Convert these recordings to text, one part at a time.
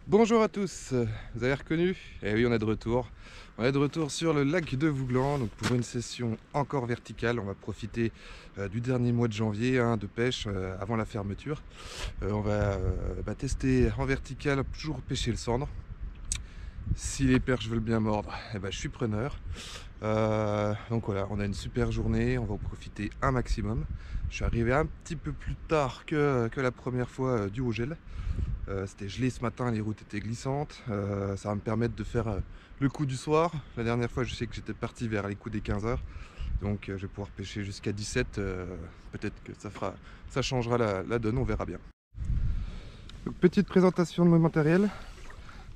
Bonjour à tous, vous avez reconnu? Eh oui, on est de retour. On est de retour sur le lac de Vouglan, donc pour une session encore verticale. On va profiter du dernier mois de janvier de pêche avant la fermeture. On va tester en vertical, toujours pêcher le sandre. Si les perches veulent bien mordre, eh ben, je suis preneur. Donc voilà, on a une super journée, on va en profiter un maximum. Je suis arrivé un petit peu plus tard que la première fois du Haut-Gel. C'était gelé ce matin, les routes étaient glissantes. Ça va me permettre de faire le coup du soir. La dernière fois, je sais que j'étais parti vers les coups des 15 h. Donc je vais pouvoir pêcher jusqu'à 17. Peut-être que ça changera la donne, on verra bien. Donc, petite présentation de mon matériel.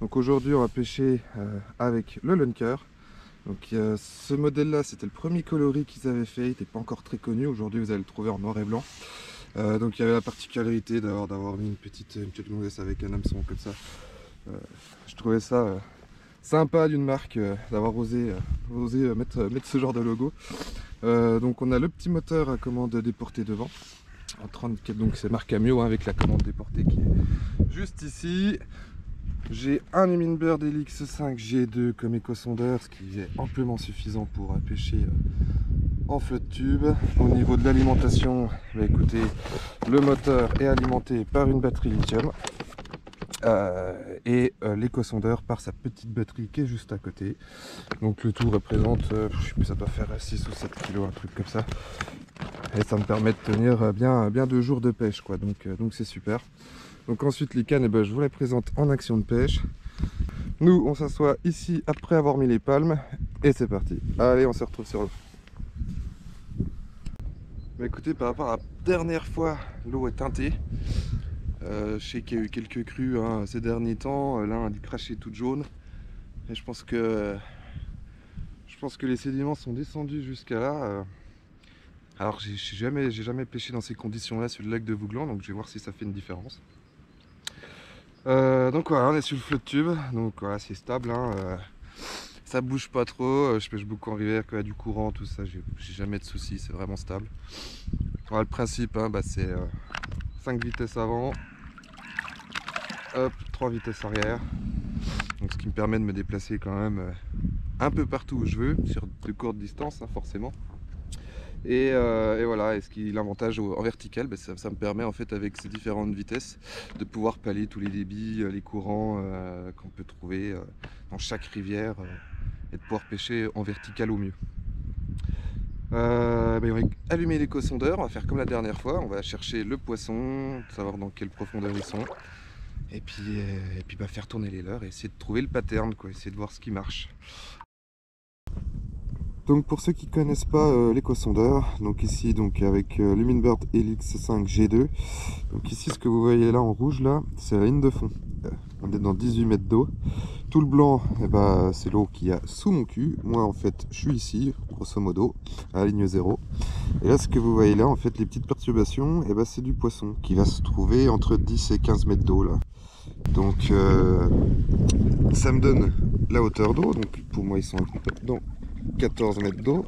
Donc aujourd'hui, on va pêcher avec le Lunker. Donc ce modèle là, c'était le premier coloris qu'ils avaient fait, il n'était pas encore très connu. Aujourd'hui vous allez le trouver en noir et blanc. Donc il y avait la particularité d'avoir mis une petite gonzesse avec un hameçon comme ça. Je trouvais ça sympa d'une marque d'avoir osé mettre ce genre de logo. Donc on a le petit moteur à commande déportée devant en 34, donc c'est marque Camio avec la commande déportée qui est juste ici. J'ai un Humminbird Helix 5 G2 comme éco-sondeur, ce qui est amplement suffisant pour pêcher en flotte tube. Au niveau de l'alimentation, écoutez, le moteur est alimenté par une batterie lithium et l'éco-sondeur par sa petite batterie qui est juste à côté. Donc le tout représente, je sais plus, ça doit faire 6 ou 7 kg, un truc comme ça. Et ça me permet de tenir bien 2 jours de pêche, quoi. Donc c'est super. Donc ensuite les cannes, je vous les présente en action de pêche. Nous on s'assoit ici après avoir mis les palmes et c'est parti. Allez, on se retrouve sur l'eau. Écoutez, par rapport à la dernière fois, l'eau est teintée. Je sais qu'il y a eu quelques crues ces derniers temps. Là on a dû cracher toute jaune. Et je pense que les sédiments sont descendus jusqu'à là. Alors j'ai jamais pêché dans ces conditions là sur le lac de Vouglan, donc je vais voir si ça fait une différence. Donc voilà, on est sur le flotte tube, donc voilà, c'est stable, ça bouge pas trop. Je pêche beaucoup en rivière, quand il y a du courant, tout ça, j'ai jamais de soucis, c'est vraiment stable. Voilà, le principe, c'est 5 vitesses avant, hop, 3 vitesses arrière, donc ce qui me permet de me déplacer quand même un peu partout où je veux, sur de courtes distances forcément. Et voilà, et l'avantage en vertical, ça me permet en fait avec ces différentes vitesses de pouvoir pallier tous les débits, les courants qu'on peut trouver dans chaque rivière et de pouvoir pêcher en vertical au mieux. On va allumer l'éco-sondeur, on va faire comme la dernière fois, on va chercher le poisson, savoir dans quelle profondeur ils sont, et puis faire tourner les leurres et essayer de trouver le pattern, quoi, essayer de voir ce qui marche. Donc pour ceux qui ne connaissent pas l'éco-sondeur, donc ici avec l'Humminbird Helix 5 G2, donc ici ce que vous voyez là en rouge là, c'est la ligne de fond. On est dans 18 mètres d'eau. Tout le blanc, c'est l'eau qu'il y a sous mon cul. Moi en fait je suis ici, grosso modo, à la ligne 0. Et là ce que vous voyez là, en fait les petites perturbations, c'est du poisson qui va se trouver entre 10 et 15 mètres d'eau là. Donc ça me donne la hauteur d'eau, donc pour moi ils sont un peu dans 14 mètres d'eau.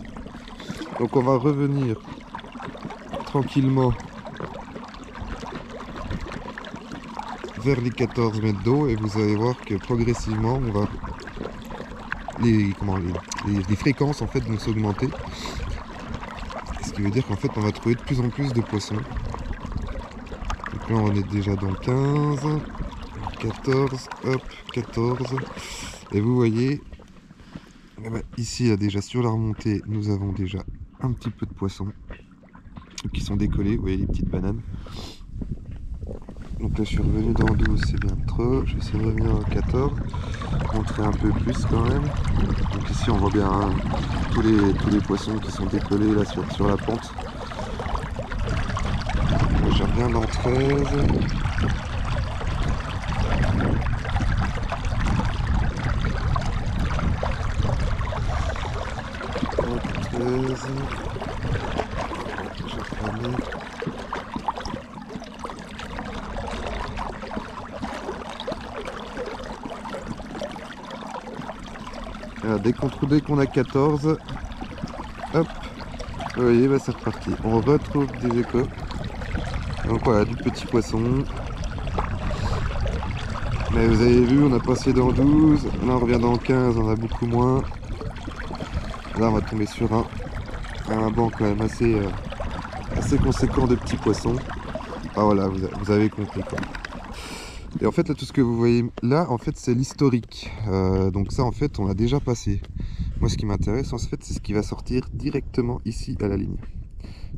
Donc on va revenir tranquillement vers les 14 mètres d'eau et vous allez voir que progressivement on va les fréquences en fait vont s'augmenter, ce qui veut dire qu'en fait on va trouver de plus en plus de poissons. Donc là on est déjà dans 15, 14, hop, 14, et vous voyez ici déjà sur la remontée nous avons déjà un petit peu de poissons qui sont décollés, vous voyez les petites bananes. Donc là je suis revenu dans 12, c'est bien trop, je vais essayer de revenir en 14, montrer un peu plus quand même. Donc ici on voit bien tous les poissons qui sont décollés là sur la pente. Là, je reviens dans 13. Dès qu'on a 14, hop, vous voyez, c'est reparti. On retrouve des échos. Donc voilà, du petit poisson. Mais vous avez vu, on a passé dans 12, là on revient dans 15, on a beaucoup moins. Là on va tomber sur un banc quand même assez conséquent de petits poissons. Ah voilà, vous avez compris quoi. Et en fait là tout ce que vous voyez là en fait c'est l'historique. Donc ça en fait on l'a déjà passé. Moi ce qui m'intéresse en fait c'est ce qui va sortir directement ici à la ligne.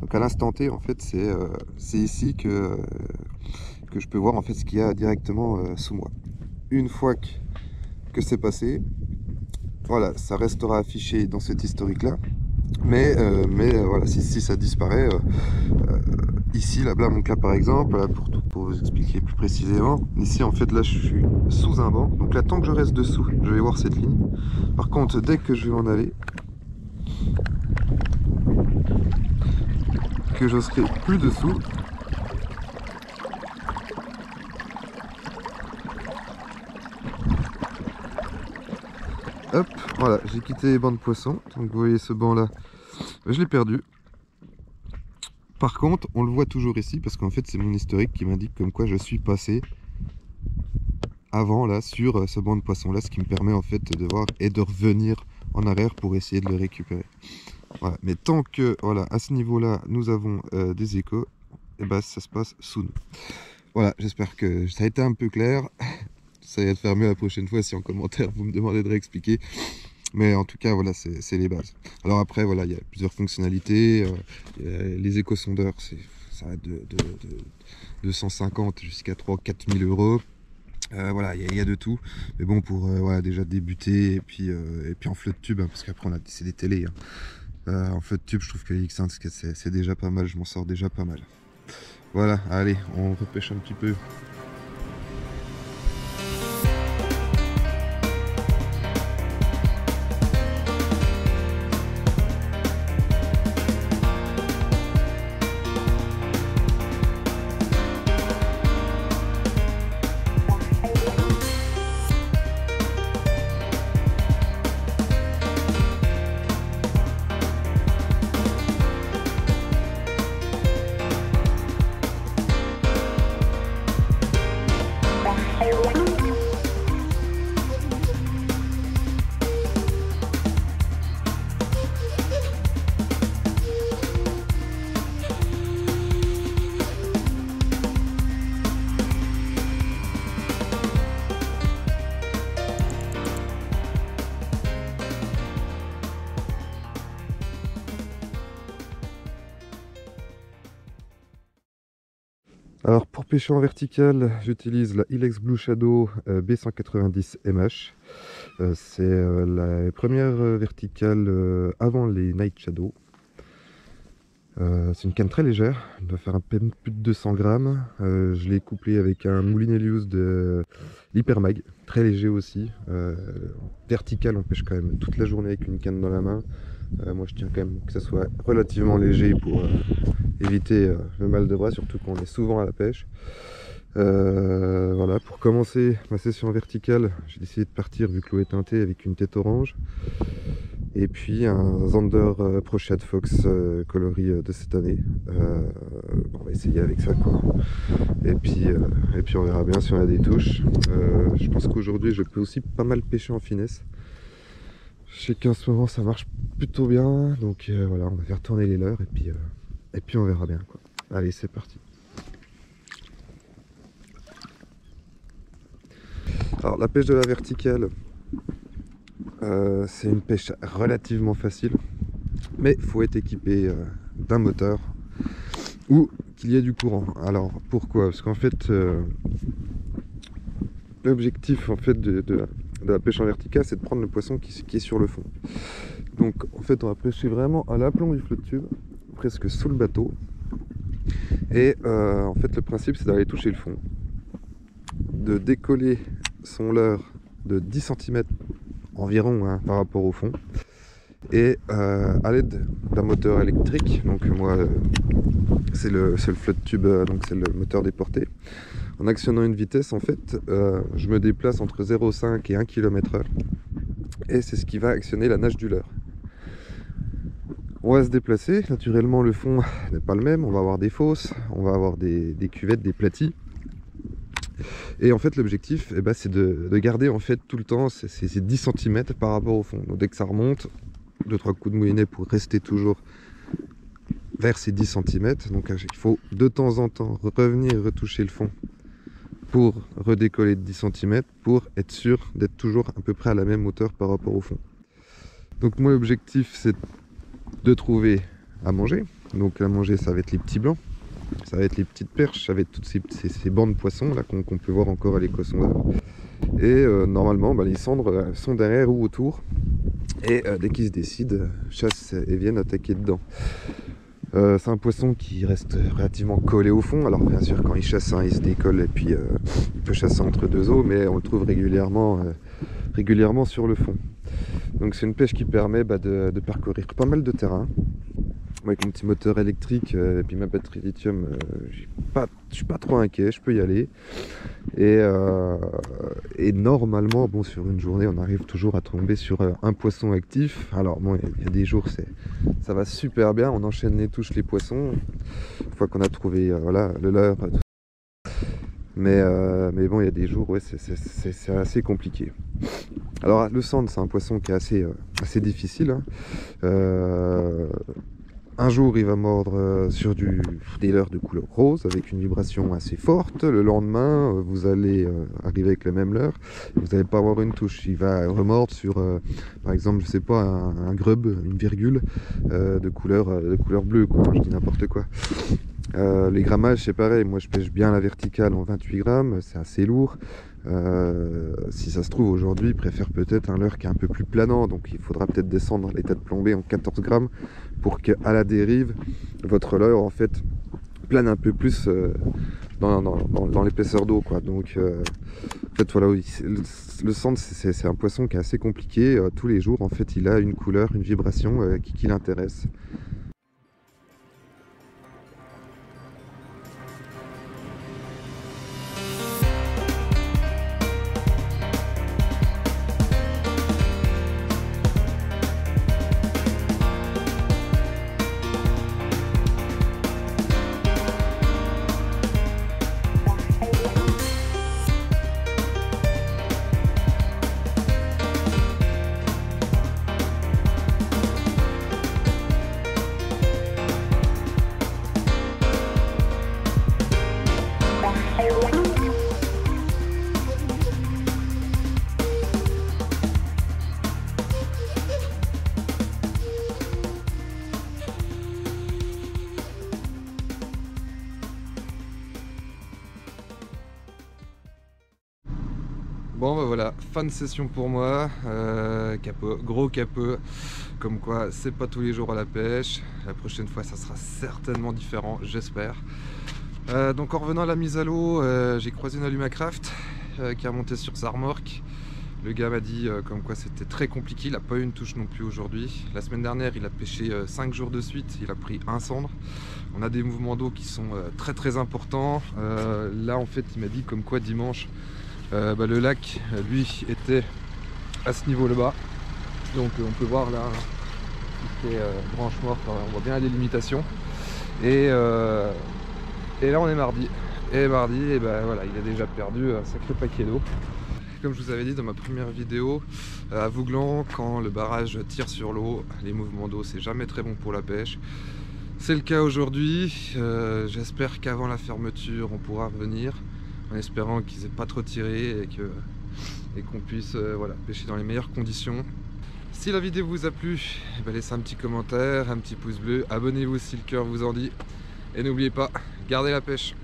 Donc à l'instant T en fait c'est ici que je peux voir en fait ce qu'il y a directement sous moi. Une fois que c'est passé, voilà, ça restera affiché dans cet historique là. Mais voilà, si ça disparaît, ici, là, donc là par exemple, pour vous expliquer plus précisément, ici en fait là je suis sous un banc, donc là tant que je reste dessous, je vais voir cette ligne. Par contre, dès que je vais en aller, que je serai plus dessous, hop, voilà, j'ai quitté les bancs de poissons, donc vous voyez ce banc là, je l'ai perdu. Par contre, on le voit toujours ici parce qu'en fait c'est mon historique qui m'indique comme quoi je suis passé avant là sur ce banc de poisson là, ce qui me permet en fait de voir et de revenir en arrière pour essayer de le récupérer. Voilà. Mais tant que voilà à ce niveau là nous avons des échos, et ben ça se passe sous nous. Voilà, j'espère que ça a été un peu clair. Ça va faire mieux la prochaine fois si en commentaire vous me demandez de réexpliquer. Mais en tout cas, voilà, c'est les bases. Alors après, voilà, il y a plusieurs fonctionnalités. Les éco-sondeurs, ça va de 250 jusqu'à 3-4 000 euros. Voilà, il y a de tout. Mais bon, pour voilà, déjà débuter, et puis en flotte tube, hein, parce qu'après, c'est des télés. Hein. En flotte tube, je trouve que les X1, c'est déjà pas mal. Je m'en sors déjà pas mal. Voilà, allez, on repêche un petit peu. Alors pour pêcher en vertical, j'utilise la Ilex Blue Shadow B190 MH. C'est la première verticale avant les Night Shadow. C'est une canne très légère, elle doit faire un peu plus de 200 grammes. Je l'ai couplée avec un Moulinelius de l'Hypermag, très léger aussi. Vertical, on pêche quand même toute la journée avec une canne dans la main. Moi je tiens quand même que ça soit relativement léger pour éviter le mal de bras, surtout quand on est souvent à la pêche. Voilà, pour commencer ma session verticale, j'ai décidé de partir, vu que l'eau est teintée, avec une tête orange. Et puis un Zander Pro Shad Fox coloris de cette année. On va essayer avec ça quoi. Et puis on verra bien si on a des touches. Je pense qu'aujourd'hui je peux aussi pas mal pêcher en finesse. Je sais qu'en ce moment ça marche plutôt bien. Donc voilà, on va faire tourner les leurres et puis on verra bien quoi. Allez, c'est parti. Alors la pêche de la verticale, c'est une pêche relativement facile, mais il faut être équipé d'un moteur ou qu'il y ait du courant. Alors pourquoi? Parce qu'en fait l'objectif en fait de la pêche en verticale, c'est de prendre le poisson qui est sur le fond. Donc en fait on va pêcher vraiment à l'aplomb du flotte tube, presque sous le bateau, et en fait le principe c'est d'aller toucher le fond, de décoller son leurre de 10 cm environ hein, par rapport au fond, et à l'aide d'un moteur électrique, donc moi c'est le flotte tube, donc c'est le moteur déporté, en actionnant une vitesse en fait je me déplace entre 0,5 et 1 km/h, et c'est ce qui va actionner la nage du leurre. On va se déplacer, naturellement le fond n'est pas le même, on va avoir des fosses, on va avoir des cuvettes, des platis. Et en fait l'objectif c'est de garder en fait tout le temps ces 10 cm par rapport au fond. Donc dès que ça remonte, 2-3 coups de moulinet pour rester toujours vers ces 10 cm. Donc il faut de temps en temps revenir retoucher le fond pour redécoller de 10 cm pour être sûr d'être toujours à peu près à la même hauteur par rapport au fond. Donc mon objectif c'est de trouver à manger. Donc à manger ça va être les petits blancs, ça va être les petites perches, ça va être toutes ces bancs de poissons là qu'on peut voir encore à l'écossondeur. Et normalement les cendres sont derrière ou autour. Et dès qu'ils se décident, chassent et viennent attaquer dedans. C'est un poisson qui reste relativement collé au fond. Alors bien sûr quand il chasse, il se décolle et puis il peut chasser entre deux eaux, mais on le trouve régulièrement sur le fond. Donc c'est une pêche qui permet de parcourir pas mal de terrain. Moi, avec mon petit moteur électrique et puis ma batterie lithium, je suis pas trop inquiet, je peux y aller. Et normalement, bon, sur une journée, on arrive toujours à tomber sur un poisson actif. Alors bon, il y a des jours, ça va super bien, on enchaîne les touches, les poissons. Une fois qu'on a trouvé voilà, le leurre, tout ça. Mais bon, il y a des jours, ouais, c'est assez compliqué. Alors le sand, c'est un poisson qui est assez difficile. Un jour, il va mordre sur des leurres de couleur rose avec une vibration assez forte. Le lendemain, vous allez arriver avec le même leurre. Vous n'allez pas avoir une touche. Il va remordre sur, par exemple, je sais pas, un grub, une virgule de couleur bleue, quoi. Je dis n'importe quoi. Les grammages, c'est pareil. Moi, je pêche bien la verticale en 28 grammes. C'est assez lourd. Si ça se trouve aujourd'hui, il préfère peut-être un leurre qui est un peu plus planant, donc il faudra peut-être descendre l'état de plombée en 14 grammes pour qu'à la dérive votre leurre en fait plane un peu plus dans l'épaisseur d'eau, quoi. Donc en fait voilà, oui, le sand c'est un poisson qui est assez compliqué. Tous les jours en fait il a une couleur, une vibration qui l'intéresse. Bon bah voilà, fin de session pour moi, capot, gros capot, comme quoi c'est pas tous les jours à la pêche. La prochaine fois ça sera certainement différent, j'espère. Donc en revenant à la mise à l'eau, j'ai croisé une Alumacraft qui a monté sur sa remorque. Le gars m'a dit comme quoi c'était très compliqué, il n'a pas eu une touche non plus aujourd'hui. La semaine dernière il a pêché 5 jours de suite, il a pris un cendre. On a des mouvements d'eau qui sont très importants. Là en fait il m'a dit comme quoi dimanche le lac lui était à ce niveau là-bas. Donc on peut voir là, il fait branche morte, on voit bien la délimitation. Et là on est mardi. Et mardi, voilà, il a déjà perdu un sacré paquet d'eau. Comme je vous avais dit dans ma première vidéo, à Vouglan, quand le barrage tire sur l'eau, les mouvements d'eau c'est jamais très bon pour la pêche. C'est le cas aujourd'hui. J'espère qu'avant la fermeture on pourra revenir, en espérant qu'ils aient pas trop tiré et qu'on puisse voilà, pêcher dans les meilleures conditions. Si la vidéo vous a plu, laissez un petit commentaire, un petit pouce bleu, abonnez-vous si le cœur vous en dit, et n'oubliez pas, gardez la pêche.